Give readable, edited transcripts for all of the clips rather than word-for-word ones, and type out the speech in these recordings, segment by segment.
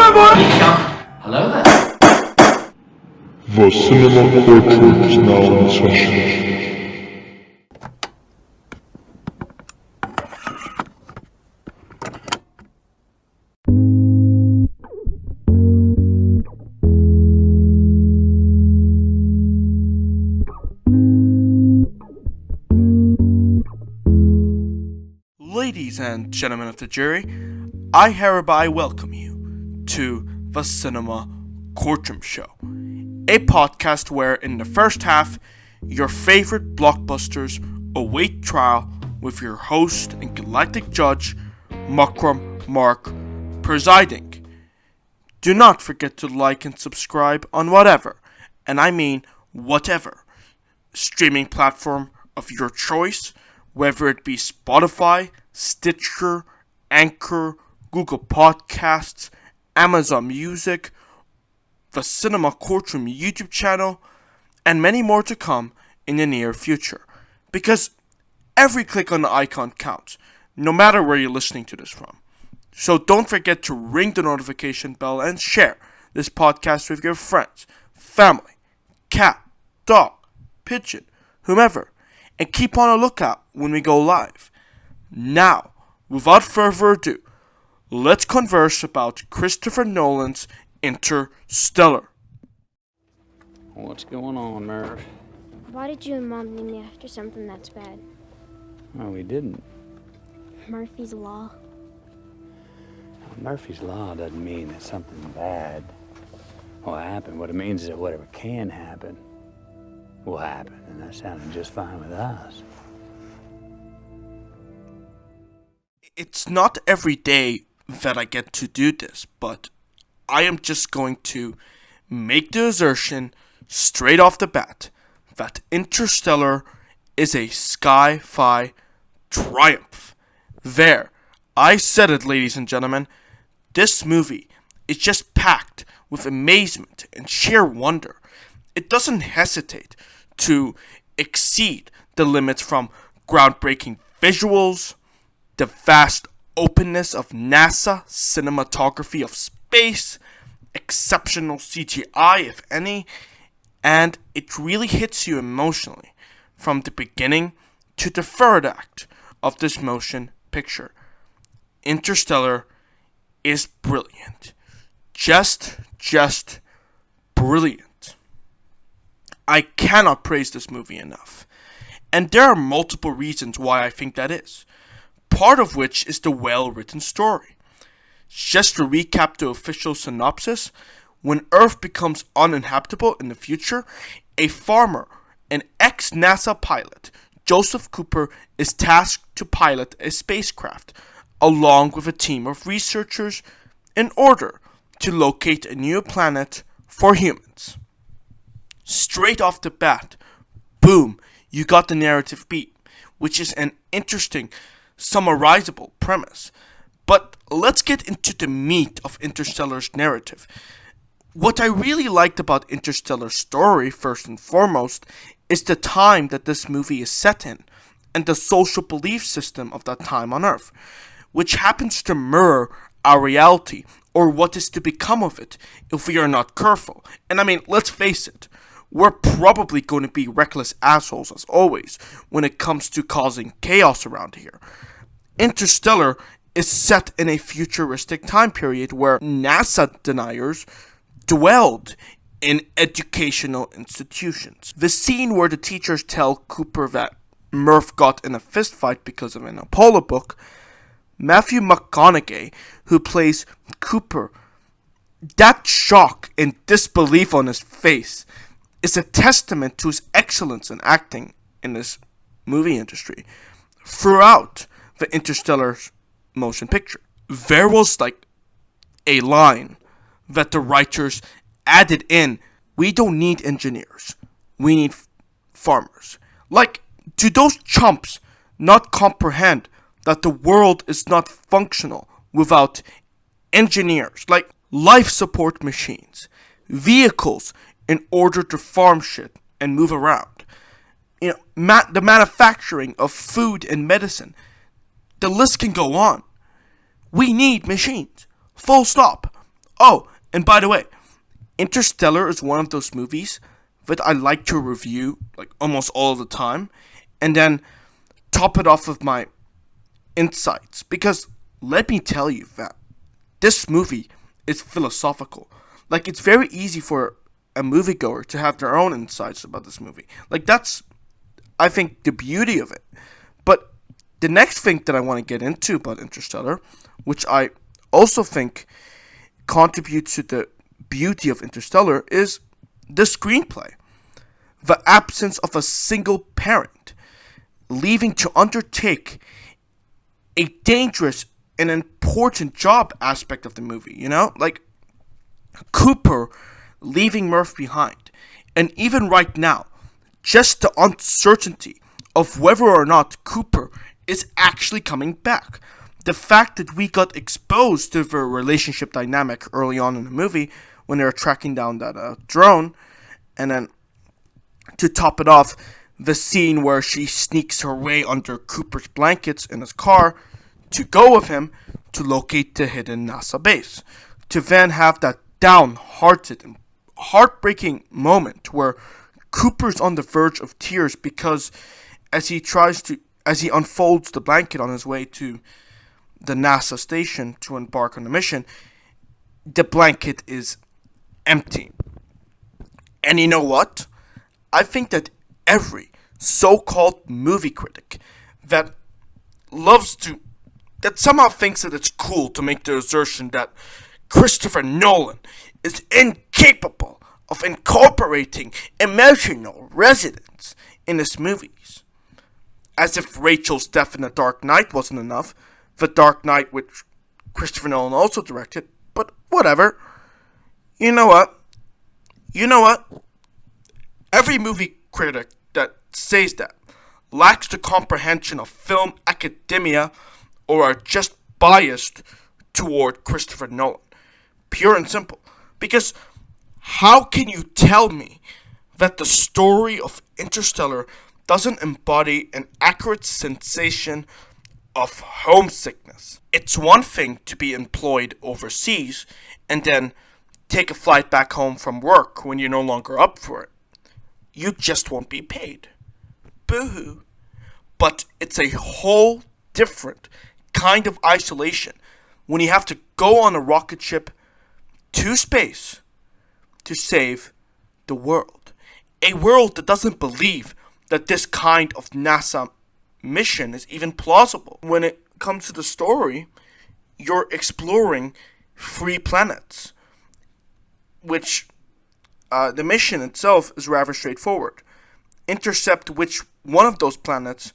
Hello there. The cinema courtroom is now in session. Ladies and gentlemen of the jury, I hereby welcome you to the Cinema Courtroom Show, a podcast where in the first half, your favorite blockbusters await trial with your host and galactic judge, Makram Mark, presiding. Do not forget to like and subscribe on whatever, and I mean whatever, streaming platform of your choice, whether it be Spotify, Stitcher, Anchor, Google Podcasts, Amazon Music, the Cinema Courtroom YouTube channel, and many more to come in the near future. Because every click on the icon counts, no matter where you're listening to this from. So don't forget to ring the notification bell and share this podcast with your friends, family, cat, dog, pigeon, whomever, and keep on a lookout when we go live. Now, without further ado, let's converse about Christopher Nolan's Interstellar. What's going on, Murph? Why did you and Mom name me after something that's bad? Well, we didn't. Murphy's Law. Murphy's Law doesn't mean that something bad will happen. What it means is that whatever can happen will happen, and that sounded just fine with us. It's not every day that I get to do this, but I am just going to make the assertion straight off the bat that Interstellar is a Sci Fi Triumph. There, I said it, ladies and gentlemen. This movie is just packed with amazement and sheer wonder. It doesn't hesitate to exceed the limits from groundbreaking visuals, the vast openness of NASA cinematography of space, exceptional CGI, if any, and it really hits you emotionally from the beginning to the third act of this motion picture. Interstellar is brilliant. Just brilliant. I cannot praise this movie enough. And there are multiple reasons why I think that is. Part of which is the well-written story. Just to recap the official synopsis, when Earth becomes uninhabitable in the future, a farmer, an ex-NASA pilot, Joseph Cooper, is tasked to pilot a spacecraft, along with a team of researchers, in order to locate a new planet for humans. Straight off the bat, boom, you got the narrative beat, which is an interesting, summarizable premise. But let's get into the meat of Interstellar's narrative. What I really liked about Interstellar's story, first and foremost, is the time that this movie is set in, and the social belief system of that time on Earth, which happens to mirror our reality, or what is to become of it, if we are not careful. And I mean, let's face it, we're probably going to be reckless assholes as always, when it comes to causing chaos around here. Interstellar is set in a futuristic time period where NASA deniers dwelled in educational institutions. The scene where the teachers tell Cooper that Murph got in a fistfight because of an Apollo book, Matthew McConaughey, who plays Cooper, that shock and disbelief on his face is a testament to his excellence in acting in this movie industry throughout the Interstellar motion picture. There was like a line that the writers added in: we don't need engineers, we need farmers. Like, do those chumps not comprehend that the world is not functional without engineers, like life support machines, vehicles in order to farm shit and move around? You know, the manufacturing of food and medicine. The list can go on. We need machines. Full stop. Oh, and by the way, Interstellar is one of those movies that I like to review like almost all the time, and then top it off with my insights. Because let me tell you that this movie is philosophical. Like, it's very easy for a moviegoer to have their own insights about this movie. Like, that's, I think, the beauty of it. But the next thing that I want to get into about Interstellar, which I also think contributes to the beauty of Interstellar, is the screenplay. The absence of a single parent, leaving to undertake a dangerous and important job aspect of the movie, you know? Like, Cooper leaving Murph behind. And even right now, just the uncertainty of whether or not Cooper is actually coming back. The fact that we got exposed to the relationship dynamic early on in the movie when they were tracking down that drone, and then to top it off, the scene where she sneaks her way under Cooper's blankets in his car to go with him to locate the hidden NASA base. To then have that downhearted and heartbreaking moment where Cooper's on the verge of tears because as he unfolds the blanket on his way to the NASA station to embark on the mission, the blanket is empty. And you know what? I think that every so-called movie critic that somehow thinks that it's cool to make the assertion that Christopher Nolan is incapable of incorporating emotional resonance in his movies. As if Rachel's death in The Dark Knight wasn't enough, The Dark Knight, which Christopher Nolan also directed, but whatever. You know what? Every movie critic that says that lacks the comprehension of film academia or are just biased toward Christopher Nolan. Pure and simple. Because how can you tell me that the story of Interstellar doesn't embody an accurate sensation of homesickness? It's one thing to be employed overseas and then take a flight back home from work when you're no longer up for it. You just won't be paid. Boo-hoo. But it's a whole different kind of isolation when you have to go on a rocket ship to space to save the world. A world that doesn't believe that this kind of NASA mission is even plausible. When it comes to the story, you're exploring 3 planets, which the mission itself is rather straightforward. Intercept which one of those planets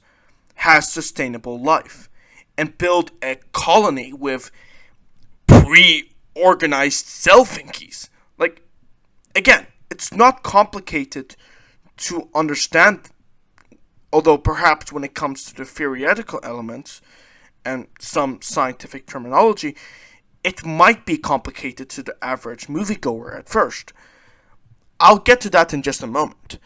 has sustainable life, and build a colony with pre-organized cell thingies. Like, again, it's not complicated to understand, although perhaps when it comes to the theoretical elements and some scientific terminology, it might be complicated to the average moviegoer at first. I'll get to that in just a moment.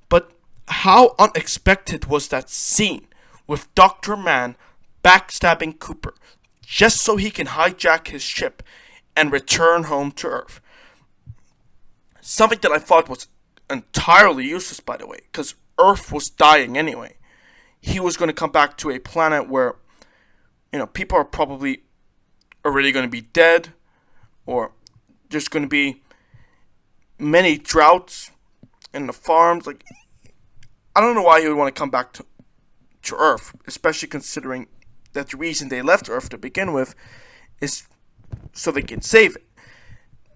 But how unexpected was that scene with Dr. Mann backstabbing Cooper just so he can hijack his ship and return home to Earth? Something that I thought was entirely useless, by the way, because Earth was dying anyway. He was going to come back to a planet where, people are probably already going to be dead, or there's going to be many droughts in the farms. Like, I don't know why he would want to come back to Earth, especially considering that the reason they left Earth to begin with is so they can save it.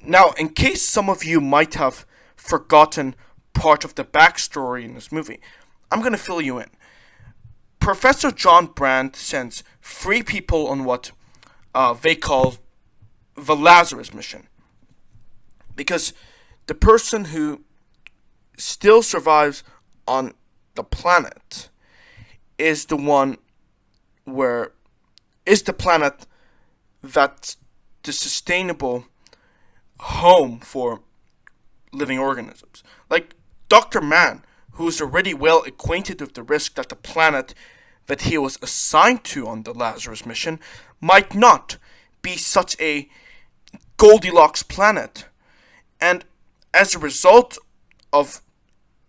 Now, in case some of you might have forgotten part of the backstory in this movie, I'm going to fill you in. Professor John Brand sends 3 people on what they call the Lazarus mission, because the person who still survives on the planet is the planet that's the sustainable home for living organisms. Like Dr. Mann, who is already well acquainted with the risk that the planet that he was assigned to on the Lazarus mission might not be such a Goldilocks planet. And as a result of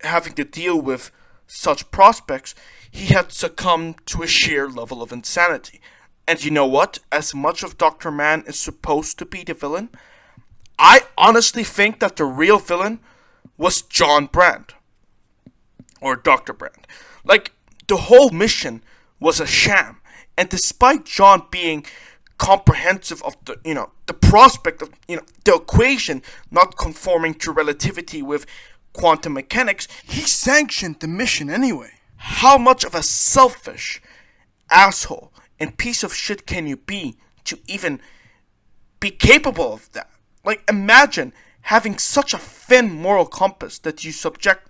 having to deal with such prospects, he had succumbed to a sheer level of insanity. And you know what? As much of Dr. Man is supposed to be the villain, I honestly think that the real villain was John Brand. Or Dr. Brand. Like, the whole mission was a sham. And despite John being comprehensive of the prospect of, the equation not conforming to relativity with quantum mechanics, he sanctioned the mission anyway. How much of a selfish asshole and piece of shit can you be to even be capable of that? Like, imagine having such a thin moral compass that you subject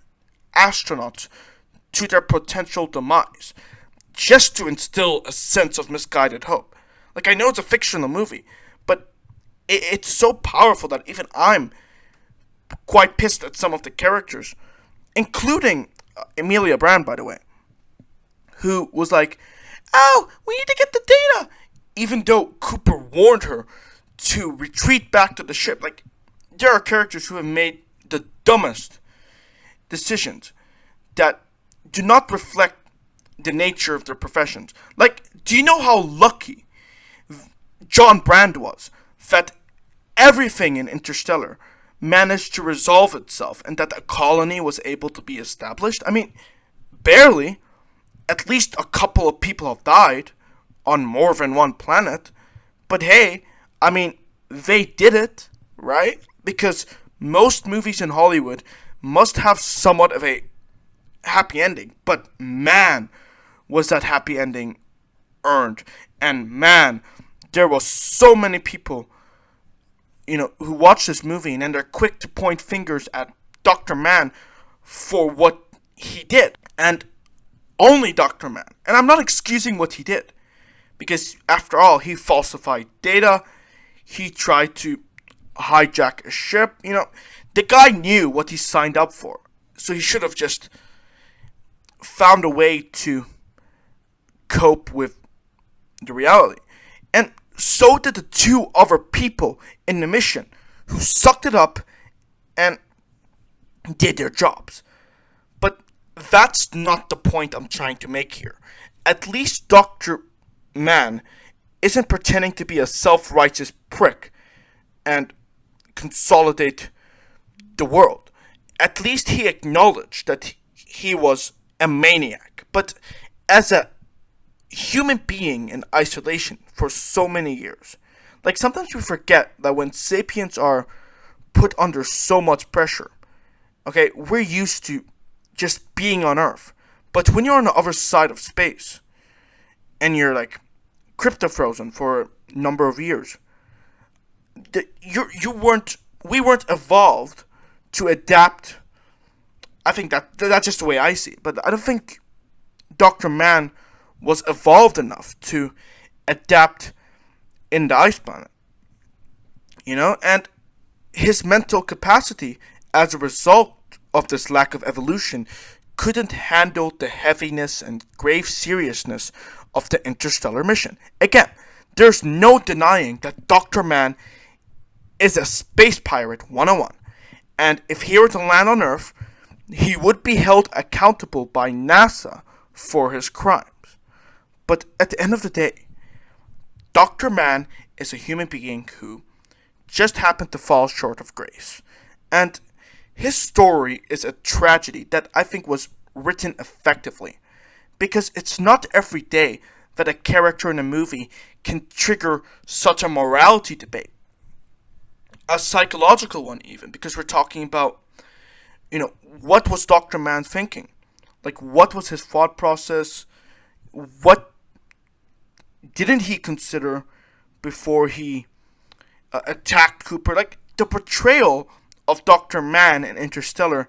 astronauts to their potential demise just to instill a sense of misguided hope. Like, I know it's a fictional movie, but it's so powerful that even I'm quite pissed at some of the characters, including Emilia Brand, by the way, who was like, "Oh, we need to get the data," even though Cooper warned her to retreat back to the ship. Like, there are characters who have made the dumbest decisions that do not reflect the nature of their professions. Like, do you know how lucky John Brand was that everything in Interstellar managed to resolve itself and that a colony was able to be established? I mean, barely. At least a couple of people have died on more than one planet. But hey, I mean, they did it, right? Because most movies in Hollywood must have somewhat of a happy ending. But man, was that happy ending earned. And man, there was so many people, who watch this movie and then they're quick to point fingers at Dr. Man for what he did. And only Dr. Man. And I'm not excusing what he did. Because after all, he falsified data. He tried to hijack a ship. The guy knew what he signed up for. So he should have just found a way to cope with the reality. And so did the two other people in the mission who sucked it up and did their jobs. But that's not the point I'm trying to make here. At least Dr. Man isn't pretending to be a self-righteous prick and consolidate the world. At least he acknowledged that he was a maniac. But as a human being in isolation for so many years, like, sometimes we forget that when sapiens are put under so much pressure, okay, we're used to just being on Earth. But when you're on the other side of space and you're like crypto-frozen for a number of years, we weren't evolved to adapt. I think that's just the way I see it. But I don't think Dr. Man was evolved enough to adapt in the ice planet. And his mental capacity as a result of this lack of evolution couldn't handle the heaviness and grave seriousness of the interstellar mission. Again, there's no denying that Dr. Man is a space pirate 101. And if he were to land on Earth, he would be held accountable by NASA for his crimes. But at the end of the day, Dr. Man is a human being who just happened to fall short of grace. And his story is a tragedy that I think was written effectively. Because it's not every day that a character in a movie can trigger such a morality debate. A psychological one even. Because we're talking about, what was Dr. Man thinking? Like, what was his thought process? What didn't he consider before he attacked Cooper? Like, the portrayal of Dr. Man in Interstellar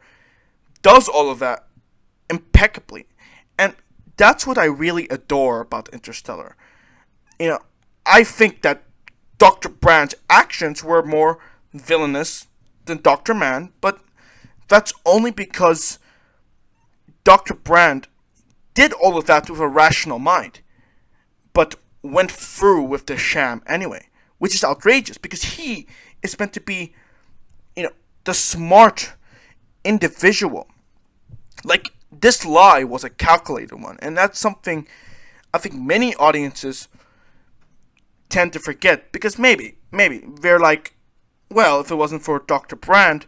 does all of that impeccably. And that's what I really adore about Interstellar. I think that Dr. Brand's actions were more villainous than Dr. Man, but that's only because Dr. Brand did all of that with a rational mind, but went through with the sham anyway, which is outrageous because he is meant to be, the smart individual. Like, this lie was a calculated one, and that's something I think many audiences tend to forget because maybe they're like, well, if it wasn't for Dr. Brand,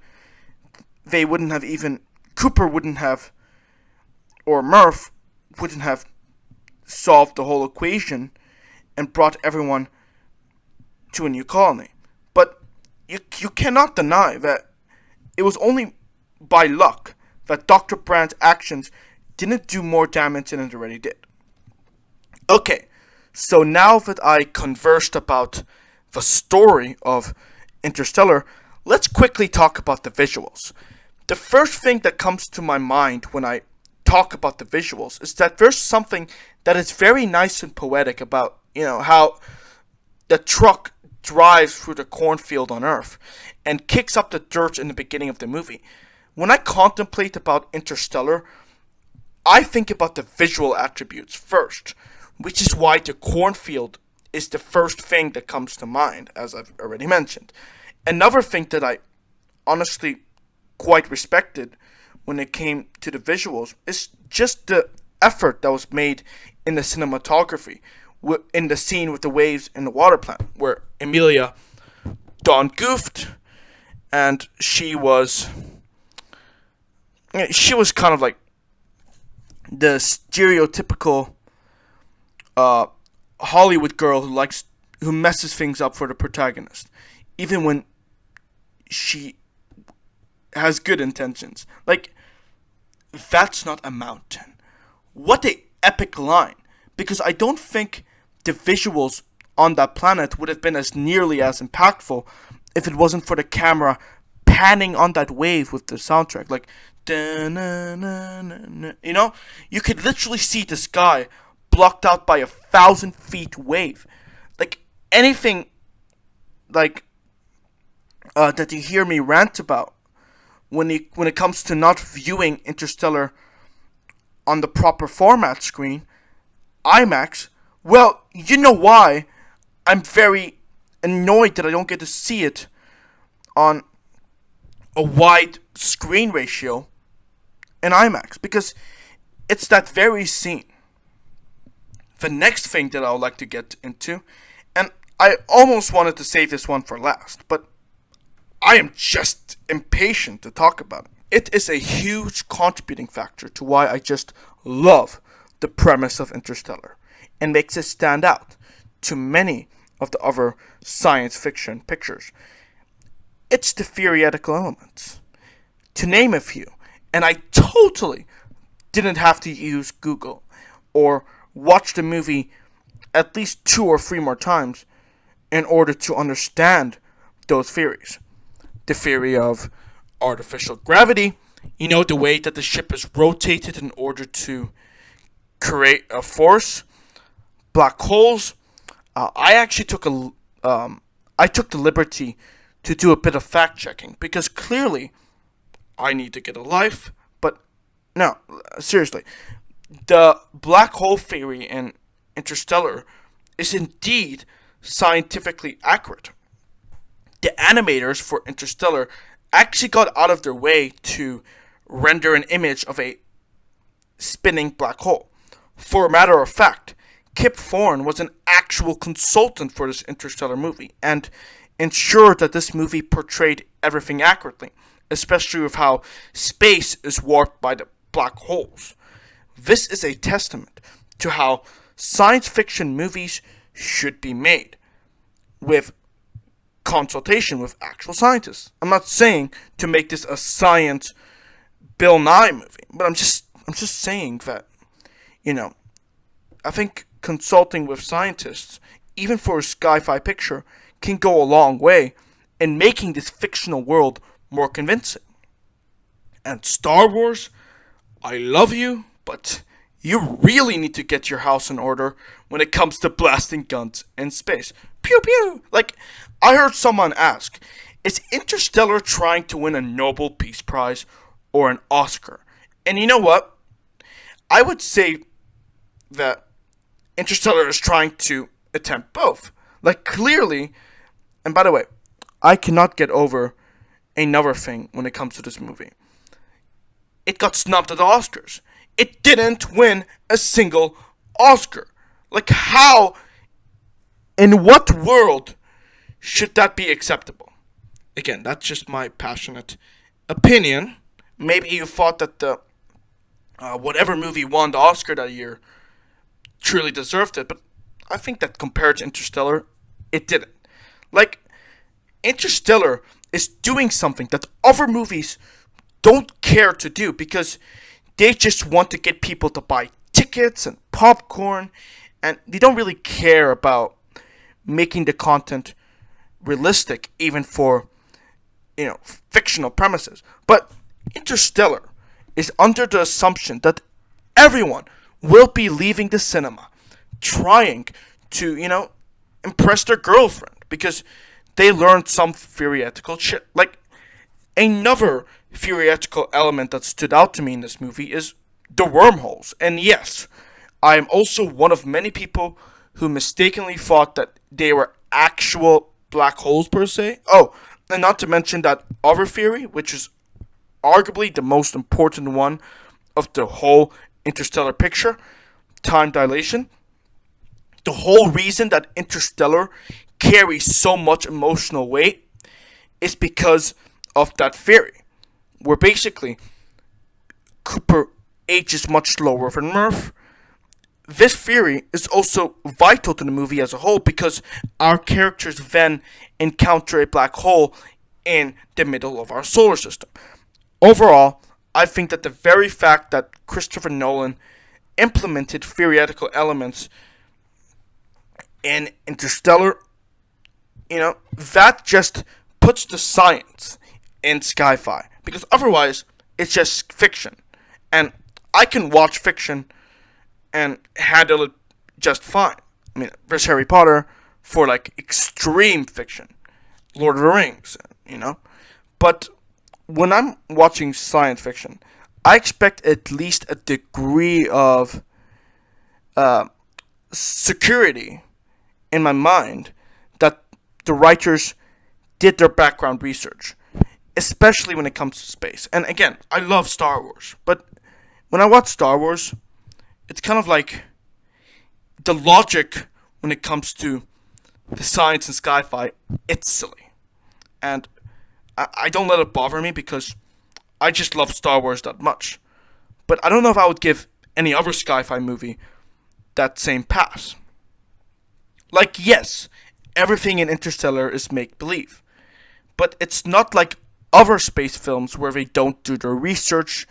they wouldn't have even, Cooper wouldn't have, or Murph wouldn't have solved the whole equation and brought everyone to a new colony. But you cannot deny that it was only by luck that Dr. Brand's actions didn't do more damage than it already did. Okay, so now that I conversed about the story of Interstellar, let's quickly talk about the visuals. The first thing that comes to my mind when I talk about the visuals is that there's something that is very nice and poetic about, how the truck drives through the cornfield on Earth and kicks up the dirt in the beginning of the movie. When I contemplate about Interstellar, I think about the visual attributes first, which is why the cornfield is the first thing that comes to mind, as I've already mentioned. Another thing that I honestly quite respected when it came to the visuals is just the effort that was made in the cinematography, in the scene with the waves in the water plant, where Emilia Dawn goofed, and she was kind of like the stereotypical Hollywood girl who messes things up for the protagonist, even when she has good intentions. Like, that's not a mountain. What a epic line, because I don't think the visuals on that planet would have been as nearly as impactful if it wasn't for the camera panning on that wave with the soundtrack. Like, you could literally see the sky blocked out by 1,000 feet wave. Like, anything like that you hear me rant about when it comes to not viewing Interstellar on the proper format screen, IMAX, well, you know why I'm very annoyed that I don't get to see it on a wide screen ratio in IMAX, because it's that very scene. The next thing that I would like to get into, and I almost wanted to save this one for last, but I am just impatient to talk about it. It is a huge contributing factor to why I just love the premise of Interstellar and makes it stand out to many of the other science fiction pictures. It's the theoretical elements, to name a few, and I totally didn't have to use Google or watch the movie at least 2 or 3 more times in order to understand those theories. The theory of artificial gravity, the way that the ship is rotated in order to create a force. Black holes. I actually took the liberty to do a bit of fact checking, because clearly I need to get a life. But no, seriously, the black hole theory in Interstellar is indeed scientifically accurate. The animators for Interstellar actually got out of their way to render an image of a spinning black hole. For a matter of fact, Kip Thorne was an actual consultant for this Interstellar movie and ensured that this movie portrayed everything accurately, especially with how space is warped by the black holes. This is a testament to how science fiction movies should be made, with consultation with actual scientists. I'm not saying to make this a science Bill Nye movie, but I'm just saying that, I think consulting with scientists, even for a sci-fi picture, can go a long way in making this fictional world more convincing. And Star Wars, I love you, but you really need to get your house in order when it comes to blasting guns in space. Pew pew! Like, I heard someone ask, is Interstellar trying to win a Nobel Peace Prize or an Oscar? And you know what? I would say that Interstellar is trying to attempt both. Like, clearly, And by the way, I cannot get over another thing when it comes to this movie. It got snubbed at the Oscars. It didn't win a single Oscar. Like, how, in what world should that be acceptable? Again, that's just my passionate opinion. Maybe you thought that the whatever movie won the Oscar that year truly deserved it, but I think that compared to Interstellar, it didn't. Like, Interstellar is doing something that other movies don't care to do because they just want to get people to buy tickets and popcorn, and they don't really care about making the content realistic, even for, fictional premises. But Interstellar is under the assumption that everyone will be leaving the cinema trying to, impress their girlfriend because they learned some theoretical shit. Like, another theoretical element that stood out to me in this movie is the wormholes. And yes, I am also one of many people who mistakenly thought that they were actual black holes per se. Oh, and not to mention that other theory, which is arguably the most important one of the whole Interstellar picture, time dilation. The whole reason that Interstellar carries so much emotional weight is because of that theory, where basically Cooper ages much slower than Murph. This theory is also vital to the movie as a whole because our characters then encounter a black hole in the middle of our solar system. Overall, I think that the very fact that Christopher Nolan implemented theoretical elements in Interstellar, that just puts the science in sci-fi. Because otherwise, it's just fiction. And I can watch fiction and handle it just fine. I mean, there's Harry Potter for, like, extreme fiction. Lord of the Rings, But when I'm watching science fiction, I expect at least a degree of security in my mind that the writers did their background research, especially when it comes to space. And again, I love Star Wars, but when I watch Star Wars, it's kind of like the logic when it comes to the science and sci-fi, it's silly. And I don't let it bother me because I just love Star Wars that much. But I don't know if I would give any other sci-fi movie that same pass. Like, yes, everything in Interstellar is make-believe. But it's not like other space films where they don't do their research.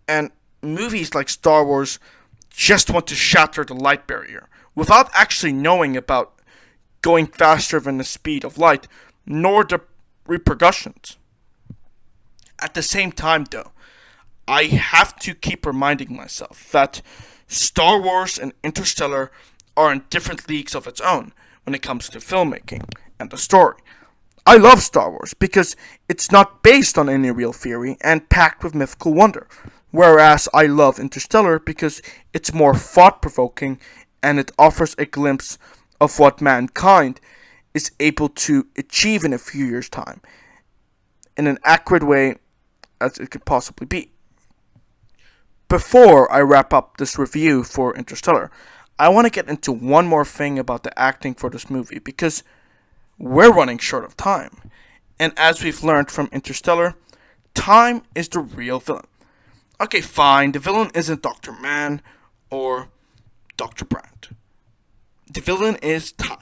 And movies like Star Wars just want to shatter the light barrier without actually knowing about going faster than the speed of light, nor the repercussions. At the same time, though, I have to keep reminding myself that Star Wars and Interstellar are in different leagues of its own when it comes to filmmaking and the story. I love Star Wars because it's not based on any real theory and packed with mythical wonder, whereas I love Interstellar because it's more thought-provoking and it offers a glimpse of what mankind is able to achieve in a few years' time in an accurate way as it could possibly be. Before I wrap up this review for Interstellar, I want to get into one more thing about the acting for this movie because we're running short of time. And as we've learned from Interstellar, time is the real villain. Okay, fine, the villain isn't Dr. Mann or Dr. Brandt. The villain is time.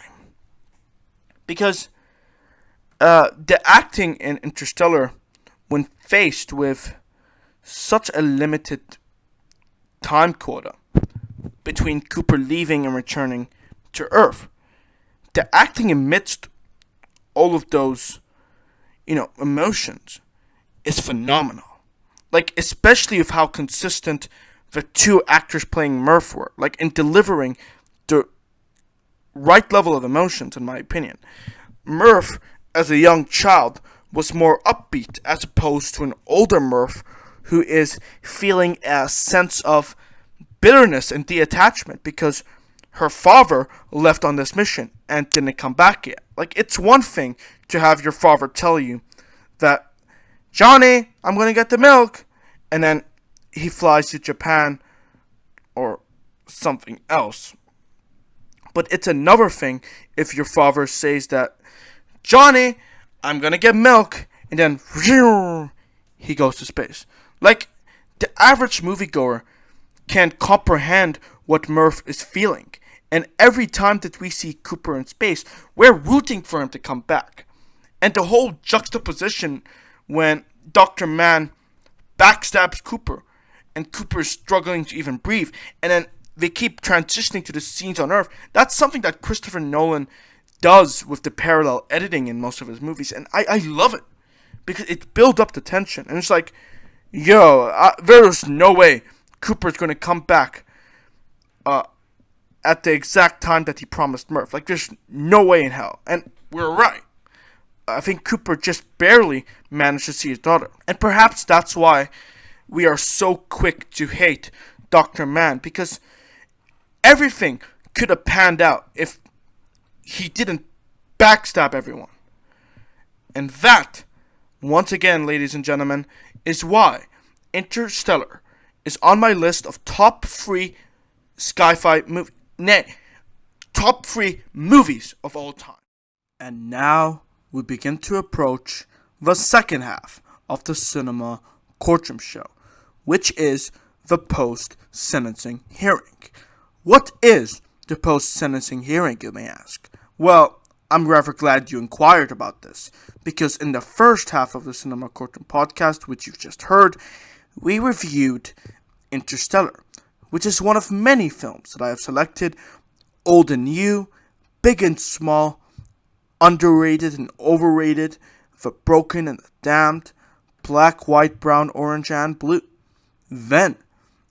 Because the acting in Interstellar, when faced with such a limited time quota between Cooper leaving and returning to Earth, the acting amidst all of those, emotions is phenomenal. Like, especially with how consistent the two actors playing Murph were, like, in delivering the right level of emotions, in my opinion. Murph, as a young child, was more upbeat as opposed to an older Murph who is feeling a sense of bitterness and detachment because her father left on this mission and didn't come back yet. Like, it's one thing to have your father tell you that, Johnny, I'm going to get the milk, and then he flies to Japan or something else. But it's another thing if your father says that, Johnny, I'm going to get milk, and then he goes to space. Like, the average moviegoer can't comprehend what Murph is feeling. And every time that we see Cooper in space, we're rooting for him to come back. And the whole juxtaposition when Dr. Mann backstabs Cooper, and Cooper's struggling to even breathe, and then they keep transitioning to the scenes on Earth, that's something that Christopher Nolan does with the parallel editing in most of his movies. And I love it, because it builds up the tension. And it's like, there's no way Cooper's going to come back at the exact time that he promised Murph. Like, there's no way in hell. And we're right. I think Cooper just barely managed to see his daughter. And perhaps that's why we are so quick to hate Dr. Mann, because everything could have panned out if he didn't backstab everyone. And that, once again, ladies and gentlemen, is why Interstellar is on my list of top 3 sci-fi top 3 movies of all time. And now we begin to approach the second half of the Cinema Courtroom show, which is the post-sentencing hearing. What is the post-sentencing hearing, you may ask? Well, I'm rather glad you inquired about this, because in the first half of the Cinema Courtroom podcast, which you've just heard, we reviewed Interstellar, which is one of many films that I have selected, old and new, big and small, underrated and overrated, the broken and the damned, black, white, brown, orange, and blue. Then,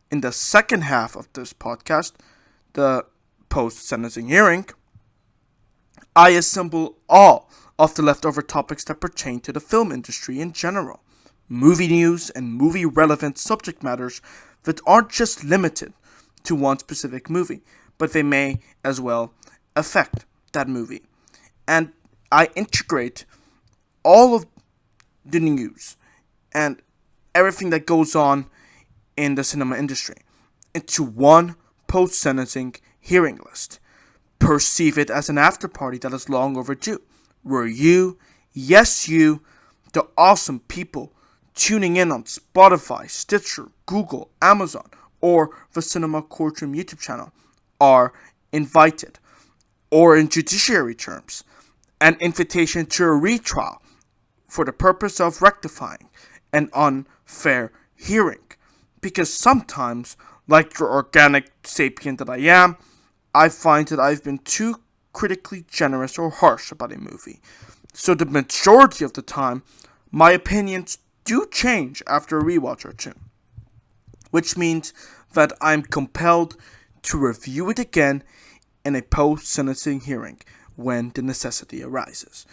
in the second half of this podcast, the post-sentencing hearing, I assemble all of the leftover topics that pertain to the film industry in general. Movie news and movie-relevant subject matters that aren't just limited to one specific movie, but they may as well affect that movie. And I integrate all of the news and everything that goes on in the cinema industry into one post-sentencing hearing list. Perceive it as an after-party that is long overdue, where you, yes you, the awesome people tuning in on Spotify, Stitcher, Google, Amazon, or the Cinema Courtroom YouTube channel are invited, or in judiciary terms, an invitation to a retrial for the purpose of rectifying an unfair hearing. Because sometimes, like the organic sapient that I am, I find that I've been too critically generous or harsh about a movie. So the majority of the time, my opinions do change after a rewatch or two. Which means that I'm compelled to review it again in a post-sentencing hearing when the necessity arises.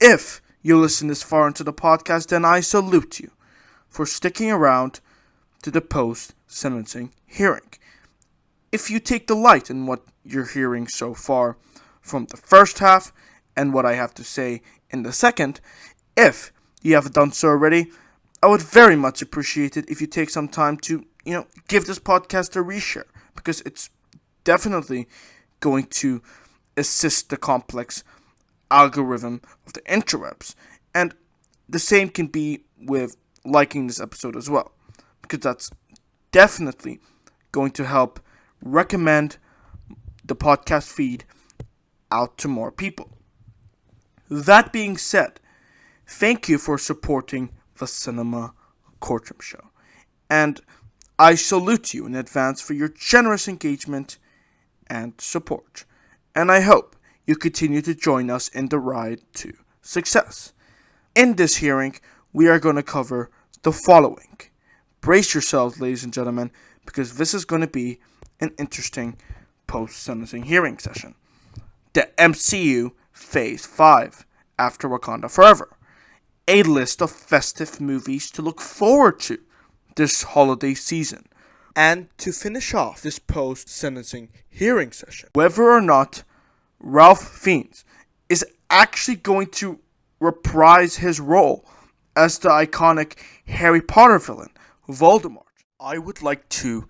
If you listen this far into the podcast, then I salute you for sticking around to the post-sentencing hearing. If you take delight in what you're hearing so far from the first half and what I have to say in the second, if you haven't done so already, I would very much appreciate it if you take some time to, give this podcast a reshare, because it's definitely going to assist the complex algorithm of the interwebs. And the same can be with liking this episode as well, because that's definitely going to help recommend the podcast feed out to more people. That being said, thank you for supporting the Cinema Courtroom show, and I salute you in advance for your generous engagement and support, and I hope you continue to join us in the ride to success. In this hearing, we are going to cover the following. Brace yourselves, ladies and gentlemen, because this is going to be an interesting post-sentencing hearing session. The MCU Phase 5, After Wakanda Forever. A list of festive movies to look forward to this holiday season. And to finish off this post-sentencing hearing session, whether or not Ralph Fiennes is actually going to reprise his role as the iconic Harry Potter villain, Voldemort. I would like to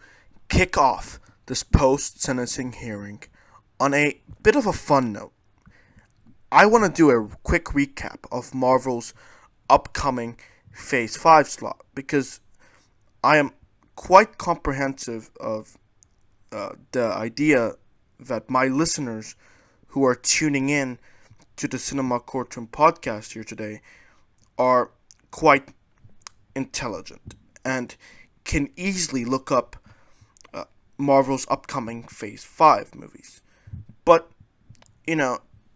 kick off this post-sentencing hearing on a bit of a fun note. I want to do a quick recap of Marvel's upcoming Phase 5 slot because I am quite comprehensive of the idea that my listeners who are tuning in to the Cinema Courtroom podcast here today are quite intelligent and can easily look up Marvel's upcoming Phase 5 movies. But,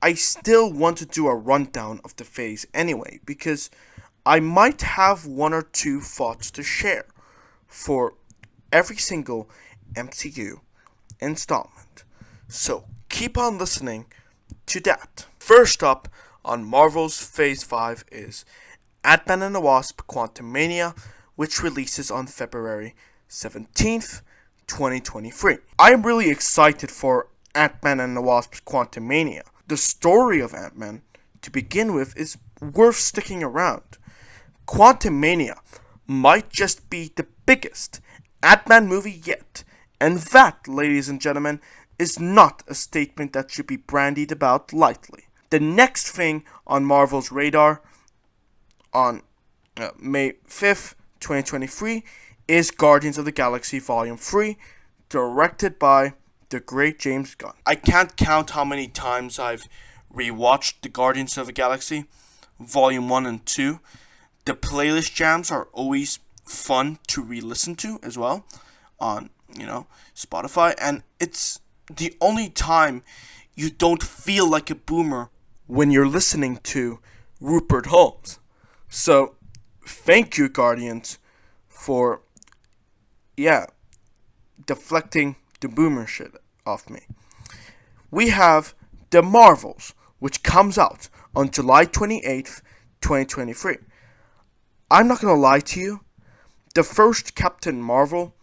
I still want to do a rundown of the phase anyway, because I might have one or two thoughts to share for every single MCU installment. So keep on listening to that. First up on Marvel's Phase 5 is Ant-Man and the Wasp: Quantumania, which releases on February 17th, 2023. I am really excited for Ant-Man and the Wasp's Quantumania. The story of Ant-Man, to begin with, is worth sticking around. Quantumania might just be the biggest Ant-Man movie yet, and that, ladies and gentlemen, is not a statement that should be bandied about lightly. The next thing on Marvel's radar on May 5th, 2023 is Guardians of the Galaxy Volume 3, directed by the great James Gunn. I can't count how many times I've rewatched the Guardians of the Galaxy Volume 1 and 2. The playlist jams are always fun to re-listen to as well on, Spotify, and it's the only time you don't feel like a boomer when you're listening to Rupert Holmes. So, thank you, Guardians, for, deflecting the boomer shit off me. We have The Marvels, which comes out on July 28th, 2023. I'm not gonna lie to you, the first Captain Marvel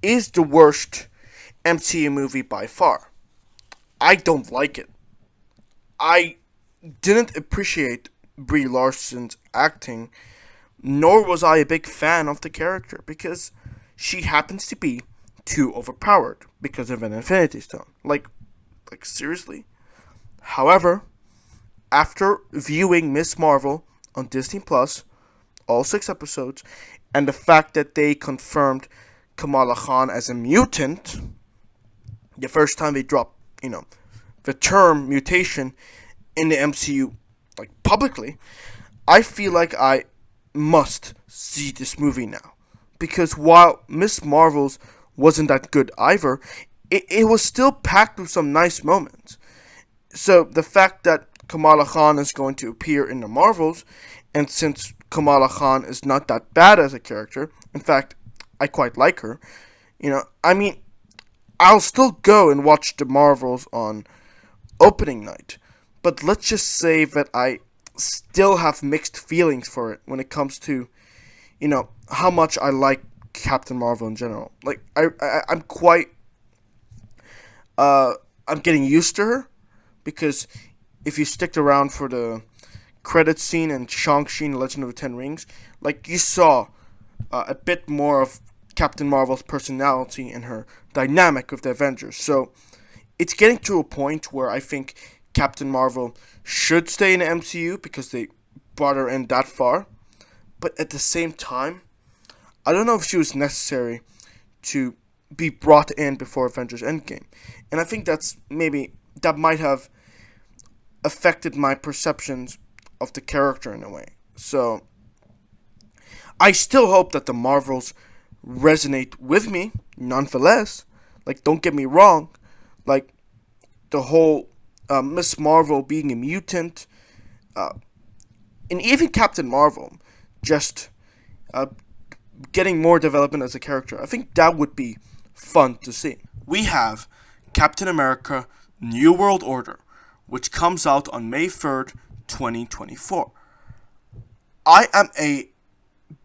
is the worst MCU movie by far. I don't like it. I didn't appreciate Brie Larson's acting, nor was I a big fan of the character because she happens to be too overpowered because of an Infinity Stone. Like seriously? However, after viewing Miss Marvel on Disney Plus, all 6 episodes, and the fact that they confirmed Kamala Khan as a mutant, the first time they dropped, the term mutation in the MCU, publicly, I feel like I must see this movie now. Because while Miss Marvel's wasn't that good either, it was still packed with some nice moments. So the fact that Kamala Khan is going to appear in the Marvels, and since Kamala Khan is not that bad as a character, in fact, I quite like her, I'll still go and watch the Marvels on opening night. But let's just say that I still have mixed feelings for it when it comes to, how much I like Captain Marvel in general. I'm quite, I'm getting used to her, because if you stick around for the credit scene in Shang-Chi and Legend of the Ten Rings, you saw a bit more of Captain Marvel's personality and her dynamic with the Avengers. So it's getting to a point where I think Captain Marvel should stay in the MCU because they brought her in that far. But at the same time, I don't know if she was necessary to be brought in before Avengers Endgame. And I think that might have affected my perceptions of the character in a way. So I still hope that the Marvels resonate with me, nonetheless. Don't get me wrong. The whole Miss Marvel being a mutant, and even Captain Marvel just getting more development as a character. I think that would be fun to see. We have Captain America New World Order, which comes out on May 3rd, 2024. I am a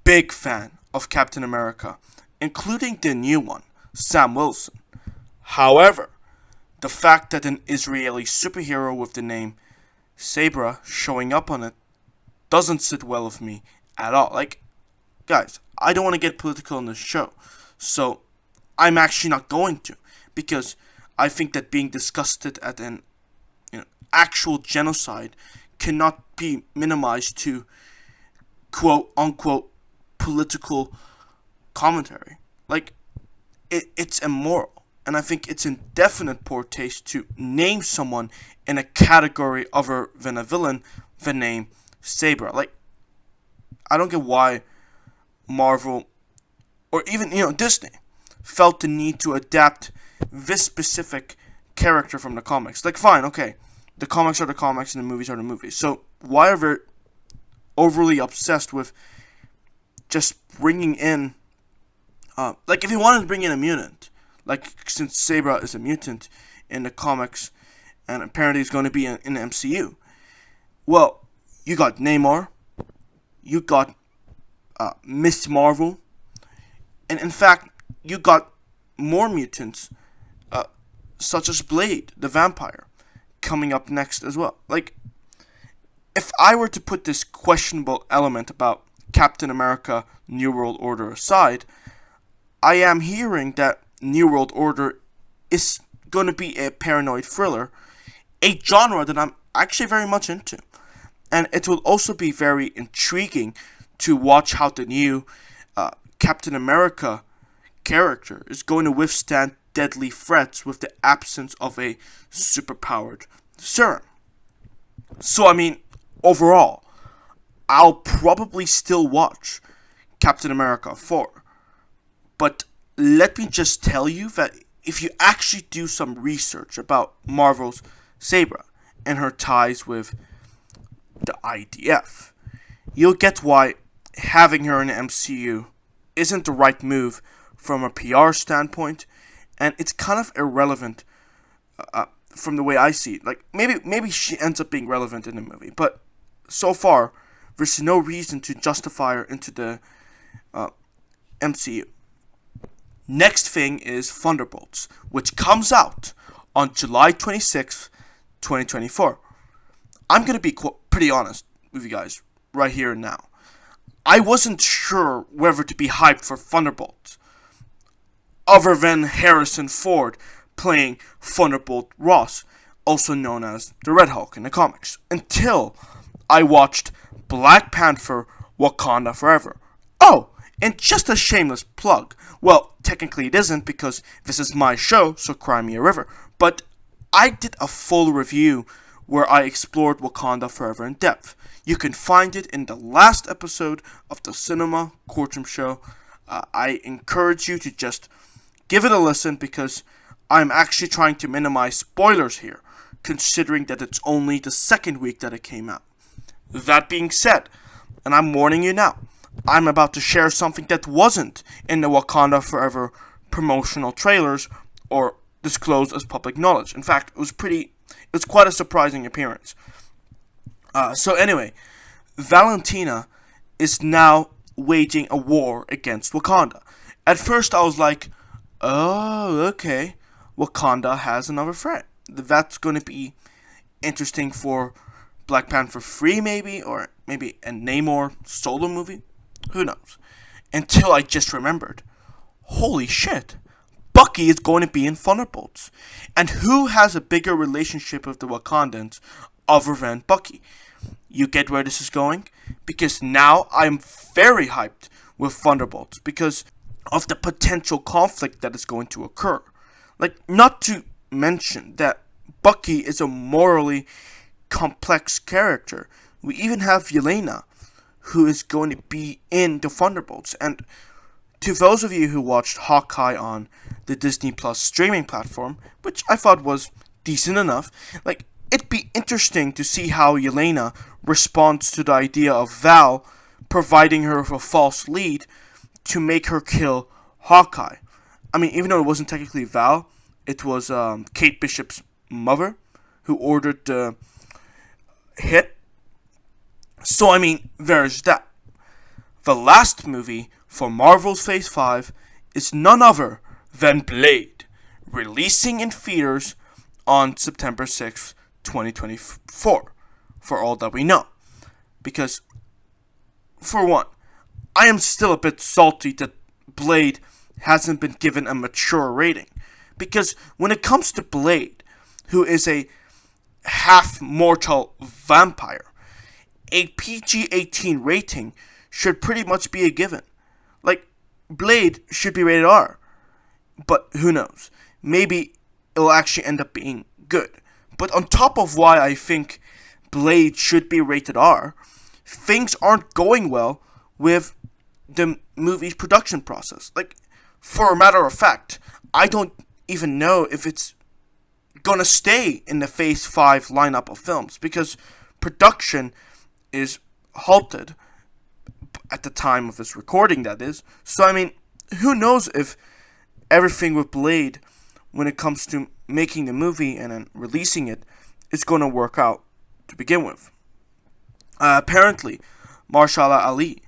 big fan of Captain America including the new one, Sam Wilson. However, the fact that an Israeli superhero with the name Sabra showing up on it doesn't sit well with me at all. Like, guys, I don't want to get political in this show, so I'm actually not going to, because I think that being disgusted at an actual genocide cannot be minimized to quote unquote political commentary. Like, it's immoral, and I think it's in definite poor taste to name someone in a category other than a villain the name Sabra. Like, I don't get why Marvel or even Disney felt the need to adapt this specific character from the comics. Like, fine, okay, the comics are the comics and the movies are the movies. So why are they overly obsessed with just bringing in, like, if you wanted to bring in a mutant, like, since Sabra is a mutant in the comics and apparently is going to be in the MCU, well, you got Namor, you got Miss Marvel, and in fact, you got more mutants, such as Blade, the vampire, coming up next as well. Like, if I were to put this questionable element about Captain America New World Order aside, I am hearing that New World Order is going to be a paranoid thriller, a genre that I'm actually very much into. And it will also be very intriguing to watch how the new Captain America character is going to withstand deadly threats with the absence of a superpowered serum. So, I mean, overall, I'll probably still watch Captain America 4. But let me just tell you that if you actually do some research about Marvel's Sabra and her ties with the IDF, you'll get why having her in the MCU isn't the right move from a PR standpoint, and it's kind of irrelevant from the way I see it. Like, maybe she ends up being relevant in the movie, but so far there's no reason to justify her into the MCU. Next thing is Thunderbolts, which comes out on July 26th, 2024. I'm going to be pretty honest with you guys right here and now. I wasn't sure whether to be hyped for Thunderbolts, other than Harrison Ford playing Thunderbolt Ross, also known as the Red Hulk in the comics, until I watched Black Panther Wakanda Forever. Oh, and just a shameless plug. Well, technically it isn't, because this is my show, so cry me a river. But I did a full review where I explored Wakanda Forever in depth. You can find it in the last episode of the Cinema Courtroom show. I encourage you to just give it a listen, because I'm actually trying to minimize spoilers here, considering that it's only the second week that it came out. That being said, and I'm warning you now, I'm about to share something that wasn't in the Wakanda Forever promotional trailers or disclosed as public knowledge. In fact, it was quite a surprising appearance. So anyway, Valentina is now waging a war against Wakanda. At first I was like, oh, okay, Wakanda has another threat. That's going to be interesting for Black Panther 3 maybe, or maybe a Namor solo movie. Who knows? Until I just remembered, holy shit, Bucky is going to be in Thunderbolts. And who has a bigger relationship with the Wakandans other than Bucky? You get where this is going? Because now I'm very hyped with Thunderbolts because of the potential conflict that is going to occur. Like, not to mention that Bucky is a morally complex character. We even have Yelena, who is going to be in the Thunderbolts. And to those of you who watched Hawkeye on the Disney Plus streaming platform, which I thought was decent enough, like, it'd be interesting to see how Yelena responds to the idea of Val providing her with a false lead to make her kill Hawkeye. I mean, even though it wasn't technically Val, it was Kate Bishop's mother who ordered the hit. So, I mean, there's that. The last movie for Marvel's Phase 5 is none other than Blade, releasing in theaters on September 6th, 2024, for all that we know. Because, for one, I am still a bit salty that Blade hasn't been given a mature rating. Because when it comes to Blade, who is a half-mortal vampire, a PG-18 rating should pretty much be a given. Like, Blade should be rated R. But who knows? Maybe it'll actually end up being good. But on top of why I think Blade should be rated R, things aren't going well with the movie's production process. Like, for a matter of fact, I don't even know if it's gonna stay in the Phase 5 lineup of films, because production is halted at the time of this recording, that is. So, I mean, who knows if everything with Blade, when it comes to making the movie and then releasing it, is going to work out to begin with. Apparently, Mahershala Ali,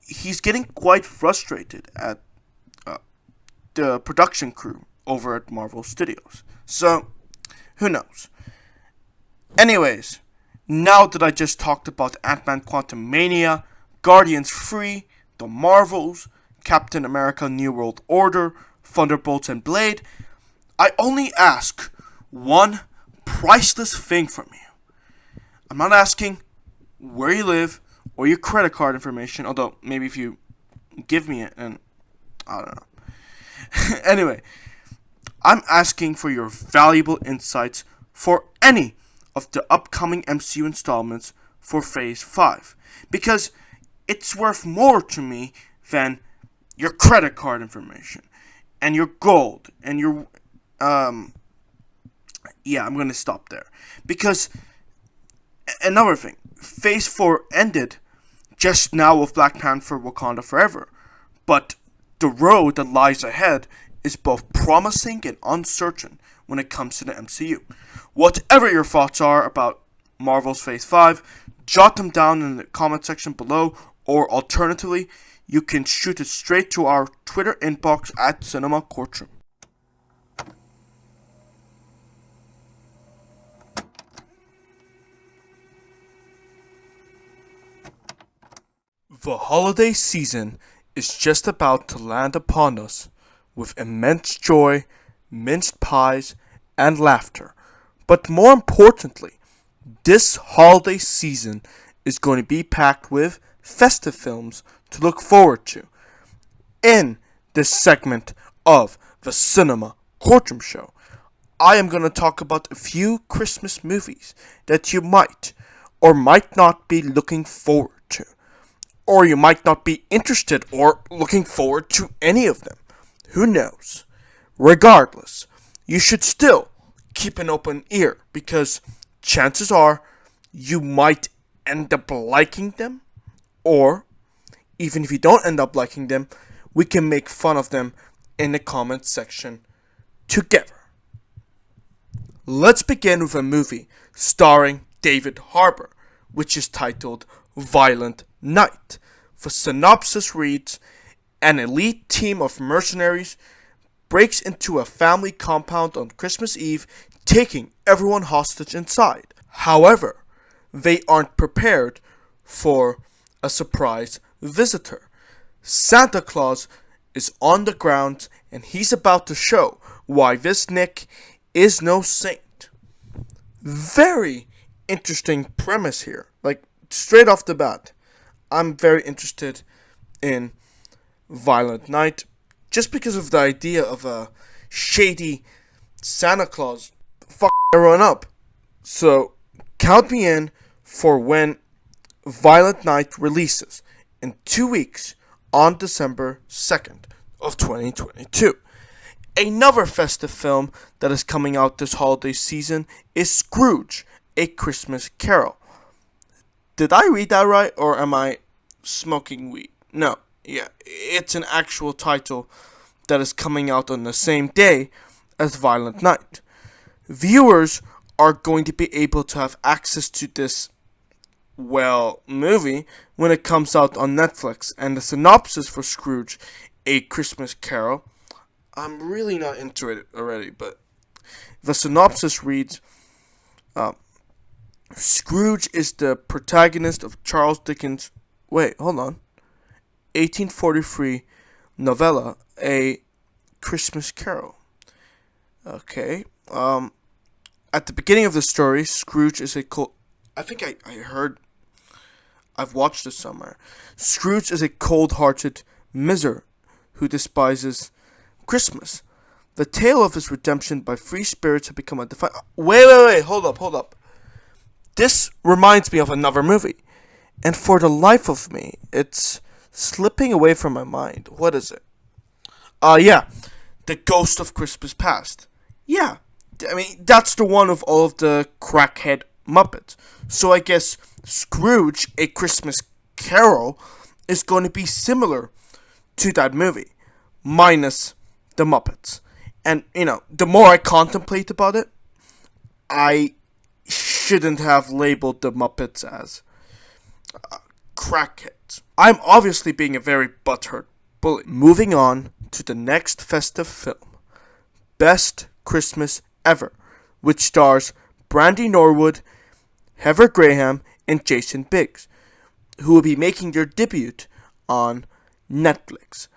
he's getting quite frustrated at the production crew over at Marvel Studios. So, who knows? Anyways, now that I just talked about Ant-Man Quantumania, Guardians 3, The Marvels, Captain America New World Order, Thunderbolts, and Blade, I only ask one priceless thing from you. I'm not asking where you live or your credit card information, although maybe if you give me it, and I don't know. Anyway, I'm asking for your valuable insights for any of the upcoming MCU installments for Phase 5, because it's worth more to me than your credit card information and your gold and your I'm going to stop there, because another thing, Phase 4 ended just now with Black Panther Wakanda Forever, but the road that lies ahead is both promising and uncertain when it comes to the MCU. Whatever your thoughts are about Marvel's Phase 5, jot them down in the comment section below, or alternatively, you can shoot it straight to our Twitter inbox at Cinema Courtroom. The holiday season is just about to land upon us with immense joy, minced pies, and laughter. But more importantly, this holiday season is going to be packed with festive films to look forward to. In this segment of the Cinema Courtroom Show, I am going to talk about a few Christmas movies that you might or might not be looking forward to. Or you might not be interested or looking forward to any of them. Who knows? Regardless, you should still keep an open ear, because chances are you might end up liking them, or even if you don't end up liking them, we can make fun of them in the comments section together. Let's begin with a movie starring David Harbour, which is titled Violent Night. The synopsis reads: an elite team of mercenaries breaks into a family compound on Christmas Eve, taking everyone hostage inside. However, they aren't prepared for a surprise visitor. Santa Claus is on the ground, and he's about to show why this Nick is no saint. Very interesting premise here. Like, straight off the bat, I'm very interested in Violent Night, just because of the idea of a shady Santa Claus fuck everyone up. So, count me in for when Violent Night releases in 2 weeks on December 2nd of 2022. Another festive film that is coming out this holiday season is Scrooge, A Christmas Carol. Did I read that right, or am I smoking weed? No, yeah, it's an actual title that is coming out on the same day as Violent Night. Viewers are going to be able to have access to this, movie when it comes out on Netflix, and the synopsis for Scrooge A Christmas Carol. I'm really not into it already, but the synopsis reads, Scrooge is the protagonist of Charles Dickens' 1843 novella, A Christmas Carol. Okay. At the beginning of the story, Scrooge is I've watched this somewhere. Scrooge is a cold-hearted miser who despises Christmas. The tale of his redemption by free spirits have become a defining... Wait, hold up. This reminds me of another movie. And for the life of me, it's slipping away from my mind. What is it? Yeah. The Ghost of Christmas Past. Yeah. I mean, that's the one of all of the crackhead Muppets. So I guess Scrooge, A Christmas Carol, is going to be similar to that movie, minus the Muppets. And, the more I contemplate about it, I shouldn't have labeled the Muppets as crackheads. I'm obviously being a very butthurt bully. Moving on to the next festive film, Best Christmas Ever, which stars Brandy Norwood, Heather Graham, and Jason Biggs, who will be making their debut on Netflix.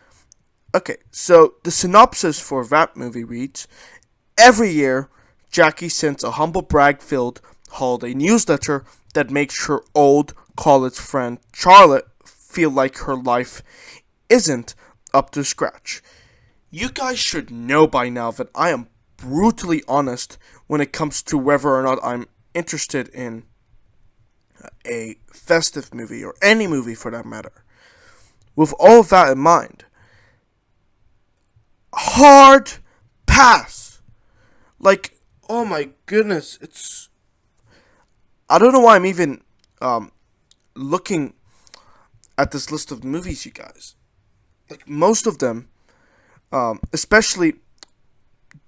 Okay, so the synopsis for that movie reads, every year, Jackie sends a humble brag-filled holiday newsletter that makes her old college friend Charlotte feel like her life isn't up to scratch. You guys should know by now that I am brutally honest when it comes to whether or not I'm interested in a festive movie, or any movie for that matter. With all of that in mind, hard pass. Like, oh my goodness, I don't know why I'm even looking at this list of movies, you guys. Like, most of them, especially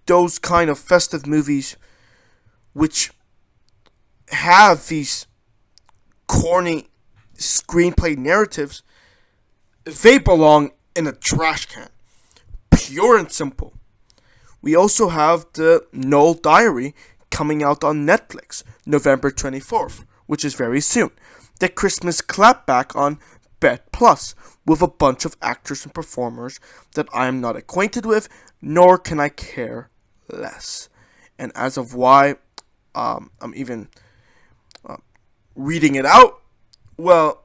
those kind of festive movies which have these corny screenplay narratives, they belong in a trash can. Pure and simple. We also have the Noel Diary coming out on Netflix November 24th, which is very soon. The Christmas clapback on Bet Plus, with a bunch of actors and performers that I am not acquainted with, nor can I care less. And as of why I'm even reading it out, well,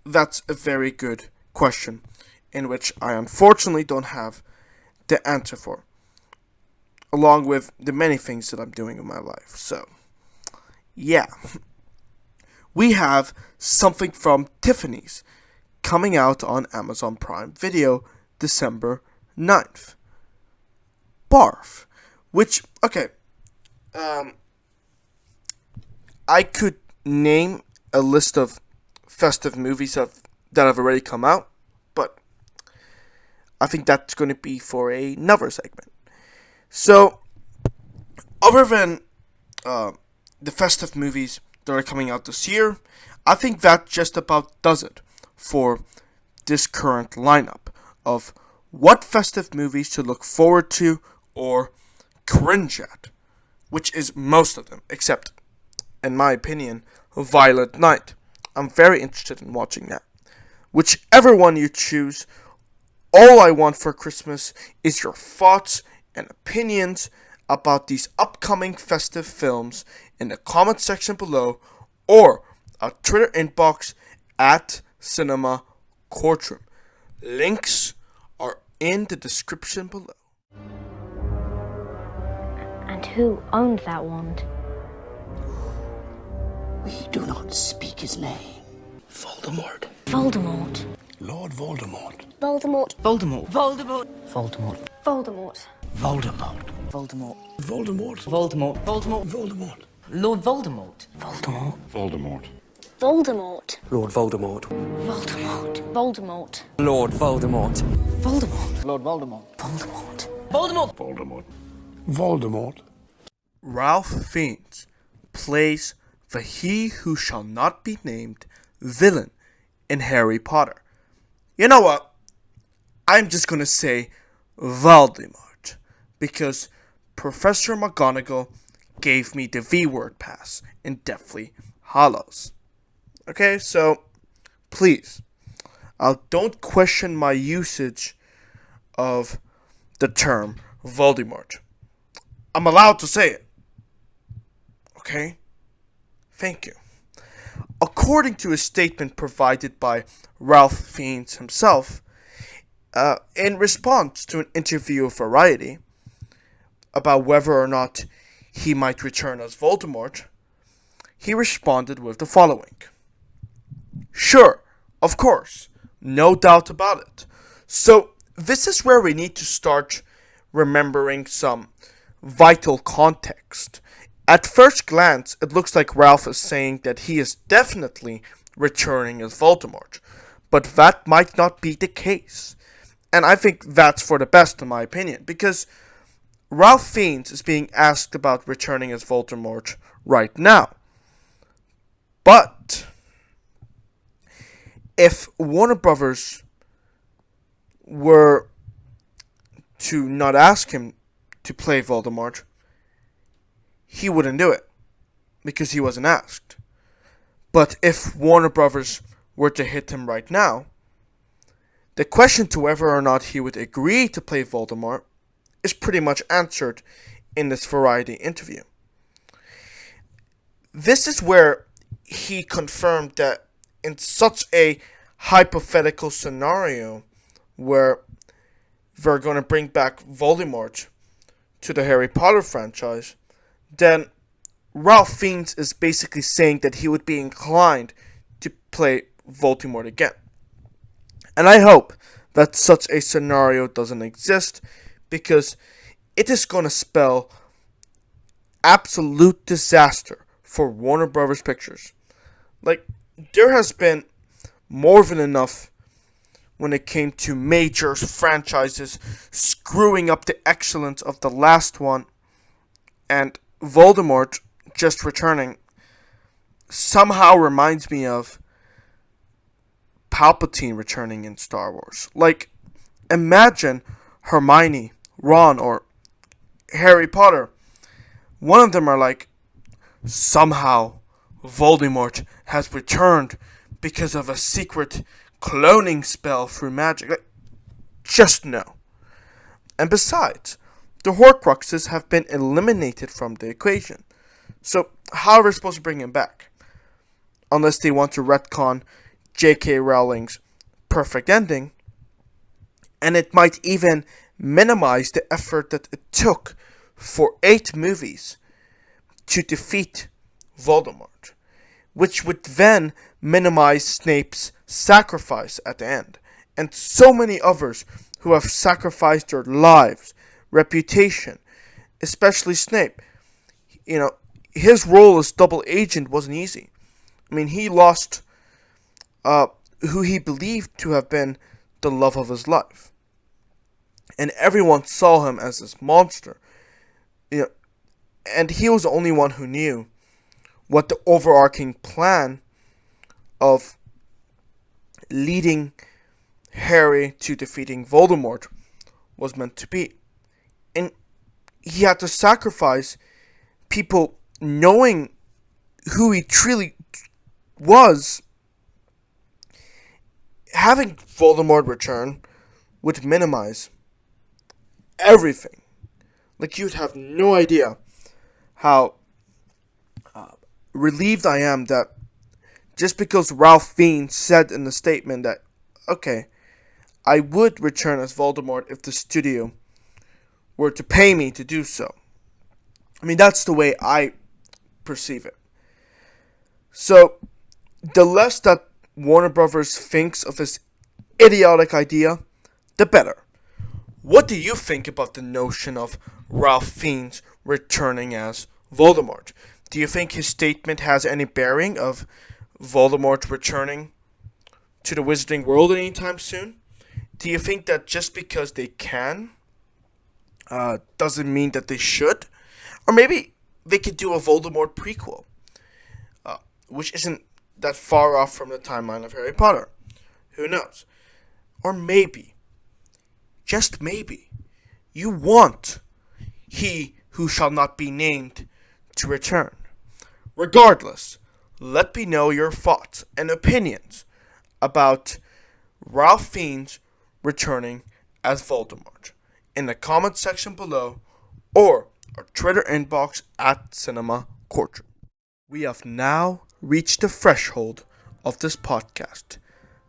that's a very good question, in which I unfortunately don't have the answer for, along with the many things that I'm doing in my life. So, yeah. We have Something from Tiffany's coming out on Amazon Prime Video December 9th. Barf. Which, okay, I could name a list of festive movies that have already come out, but I think that's going to be for another segment. So, other than the festive movies that are coming out this year, I think that just about does it for this current lineup of what festive movies to look forward to or cringe at, which is most of them, except, in my opinion, Violent Night. I'm very interested in watching that. Whichever one you choose, all I want for Christmas is your thoughts and opinions about these upcoming festive films in the comment section below, or our Twitter inbox at Cinema Courtroom. Links are in the description below. And who owned that wand? We do not speak his name. Voldemort. Voldemort. Lord Voldemort. Voldemort. Voldemort. Voldemort. Voldemort. Voldemort. Voldemort. Voldemort. Voldemort. Voldemort. Voldemort. Voldemort. Lord Voldemort. Voldemort. Voldemort. Voldemort. Lord Voldemort. Voldemort. Voldemort. Lord Voldemort. Voldemort. Lord Voldemort. Voldemort. Voldemort. Voldemort. Voldemort. Ralph Fiennes plays the He Who Shall Not Be Named villain in Harry Potter. You know what? I'm just gonna say Voldemort, because Professor McGonagall gave me the V-word pass in Deathly Hallows. Okay, so please, don't question my usage of the term Voldemort. I'm allowed to say it. Okay? Thank you. According to a statement provided by Ralph Fiennes himself, in response to an interview of Variety about whether or not he might return as Voldemort, he responded with the following. Sure, of course, no doubt about it. So, this is where we need to start remembering some vital context. At first glance, it looks like Ralph is saying that he is definitely returning as Voldemort, but that might not be the case. And I think that's for the best in my opinion, because Ralph Fiennes is being asked about returning as Voldemort right now. But if Warner Brothers were to not ask him to play Voldemort, he wouldn't do it, because he wasn't asked. But if Warner Brothers were to hit him right now, the question to whether or not he would agree to play Voldemort is pretty much answered in this Variety interview. This is where he confirmed that in such a hypothetical scenario where they're going to bring back Voldemort to the Harry Potter franchise, then Ralph Fiennes is basically saying that he would be inclined to play Voldemort again. And I hope that such a scenario doesn't exist, because it is going to spell absolute disaster for Warner Brothers Pictures. Like, there has been more than enough when it came to major franchises screwing up the excellence of the last one, and Voldemort just returning somehow reminds me of Palpatine returning in Star Wars. Like, imagine Hermione, Ron, or Harry Potter. One of them are like, somehow Voldemort has returned because of a secret cloning spell through magic. Like, just no. And besides, the Horcruxes have been eliminated from the equation. So, how are we supposed to bring him back? Unless they want to retcon J.K. Rowling's perfect ending, and it might even minimize the effort that it took for 8 movies to defeat Voldemort, which would then minimize Snape's sacrifice at the end, and so many others who have sacrificed their lives, reputation, especially Snape. You know, his role as double agent wasn't easy. I mean, he lost who he believed to have been the love of his life, and everyone saw him as this monster. You know, and he was the only one who knew what the overarching plan of leading Harry to defeating Voldemort was meant to be. And he had to sacrifice people knowing who he truly was. Having Voldemort return would minimize everything. Like, you'd have no idea how relieved I am that just because Ralph Fiennes said in the statement that, okay, I would return as Voldemort if the studio were to pay me to do so. I mean, that's the way I perceive it. So, the less that Warner Brothers thinks of this idiotic idea, the better. What do you think about the notion of Ralph Fiennes returning as Voldemort? Do you think his statement has any bearing of Voldemort returning to the Wizarding World anytime soon? Do you think that just because they can, doesn't mean that they should? Or maybe they could do a Voldemort prequel, which isn't that far off from the timeline of Harry Potter. Who knows? Or maybe just maybe, you want he who shall not be named to return. Regardless, let me know your thoughts and opinions about Ralph Fiennes returning as Voldemort in the comment section below or our Twitter inbox at Cinema Courtroom. We have now reached the threshold of this podcast.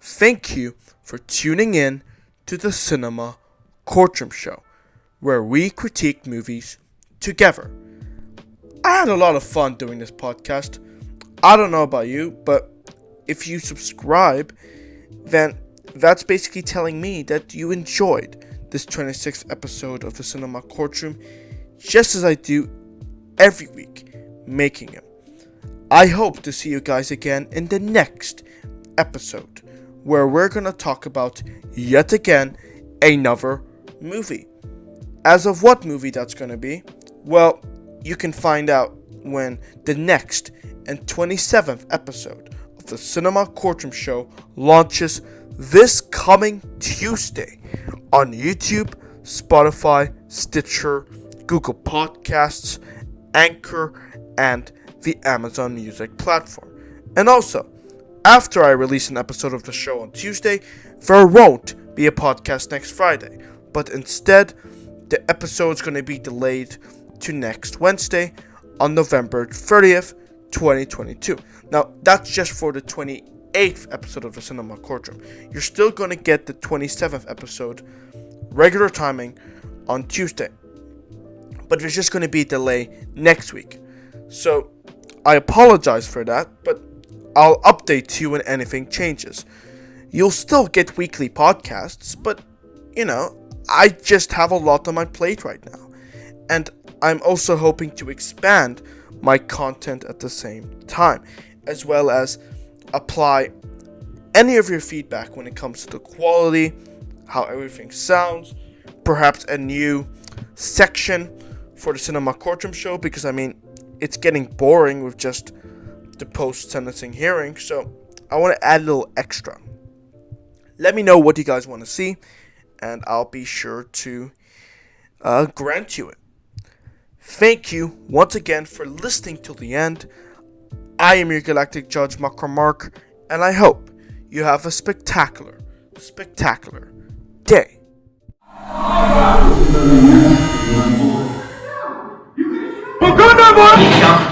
Thank you for tuning in to the Cinema Courtroom Show, where we critique movies together. I had a lot of fun doing this podcast. I don't know about you, but if you subscribe, then that's basically telling me that you enjoyed this 26th episode of the Cinema Courtroom, just as I do every week making them. I hope to see you guys again in the next episode, where we're going to talk about, yet again, another movie. As of what movie that's going to be, well, you can find out when the next and 27th episode of the Cinema Courtroom Show launches this coming Tuesday on YouTube, Spotify, Stitcher, Google Podcasts, Anchor, and the Amazon Music platform. And also, after I release an episode of the show on Tuesday, there won't be a podcast next Friday, but instead, the episode's going to be delayed to next Wednesday on November 30th, 2022. Now, that's just for the 28th episode of the Cinema Courtroom. You're still going to get the 27th episode, regular timing, on Tuesday. But there's just going to be a delay next week. So, I apologize for that, but I'll update you when anything changes. You'll still get weekly podcasts, but, I just have a lot on my plate right now. And I'm also hoping to expand my content at the same time, as well as apply any of your feedback when it comes to the quality, how everything sounds, perhaps a new section for the Cinema Courtroom Show, because it's getting boring with just the post-sentencing hearing, so I want to add a little extra. Let me know what you guys want to see, and I'll be sure to grant you it. Thank you once again for listening till the end. I am your Galactic Judge, Mark, and I hope you have a spectacular day. Wakanda, boy!